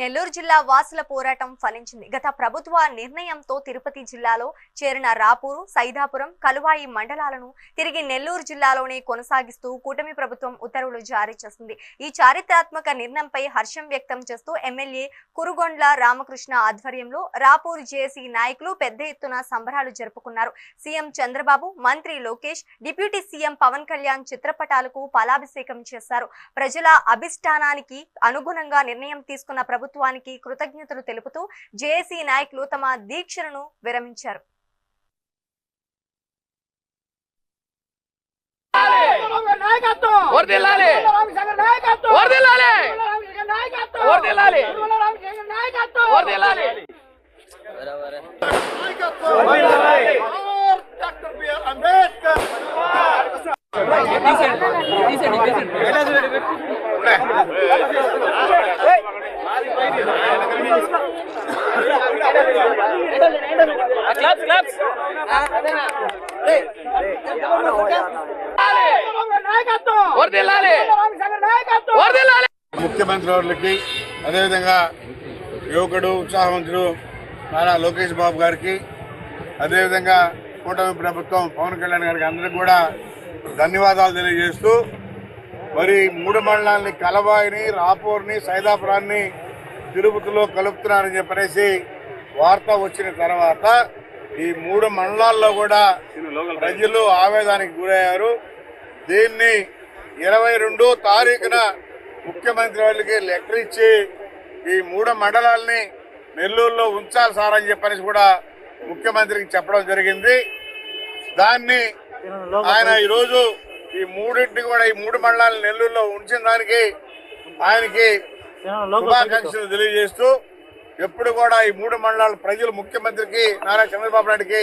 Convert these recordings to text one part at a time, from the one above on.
నెల్లూరు జిల్లా వాసుల పోరాటం ఫలించింది. గత ప్రభుత్వ నిర్ణయంతో తిరుపతి జిల్లాలో చేరిన రాపూరు, సైదాపురం, కలువాయి మండలాలను తిరిగి నెల్లూరు జిల్లాలోనే కొనసాగిస్తూ కూటమి ప్రభుత్వం ఉత్తర్వులు జారీ చేసింది. ఈ చారిత్రాత్మక నిర్ణయంపై హర్షం వ్యక్తం చేస్తూ ఎమ్మెల్యే కురుగొండ్ల రామకృష్ణ ఆధ్వర్యంలో రాపూరు జేఏసీ నాయకులు పెద్ద ఎత్తున సంబరాలు జరుపుకున్నారు. సీఎం చంద్రబాబు, మంత్రి లోకేష్, డిప్యూటీ సీఎం పవన్ కళ్యాణ్ చిత్రపటాలకు పాలాభిషేకం చేశారు. ప్రజల అభిష్టానానికి అనుగుణంగా నిర్ణయం తీసుకున్న ప్రభుత్వానికి కృతజ్ఞతలు తెలుపుతూ జేఏసీ నాయకులు తమ దీక్షను విరమించారు. ముఖ్యమంత్రి వారికి అదేవిధంగా యువకుడు ఉత్సాహవంతుడు నారా లోకేష్ బాబు గారికి అదేవిధంగా కూటమి ప్రభుత్వం పవన్ కళ్యాణ్ గారికి అందరికీ కూడా ధన్యవాదాలు తెలియజేస్తూ మరి మూడు మండలాన్ని కలవాయిని, రాపూర్ని, సైదాపురాన్ని తిరుపతిలో కలుపుతున్నారని చెప్పనేసి వార్త వచ్చిన తర్వాత ఈ మూడు మండలాల్లో కూడా ప్రజలు ఆవేదనకు గురయ్యారు. దీన్ని 22వ తారీఖున ముఖ్యమంత్రి వాళ్ళకి లెటర్ ఇచ్చి ఈ మూడు మండలాల్ని నెల్లూరులో ఉంచాలి సార్ అని చెప్పనేసి కూడా ముఖ్యమంత్రికి చెప్పడం జరిగింది. దాన్ని ఆయన ఈరోజు ఈ మూడింటికి కూడా ఈ మూడు మండలాలను నెల్లూరులో ఉంచిన దానికి ఆయనకి శుభాకాంక్షలు తెలియజేస్తూ ఎప్పుడు కూడా ఈ మూడు మండలాల ప్రజలు ముఖ్యమంత్రికి నారా చంద్రబాబు నాయుడికి,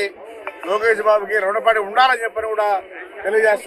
లోకేష్ బాబుకి రుణపడి ఉండాలని చెప్పని కూడా తెలియజేస్తారు.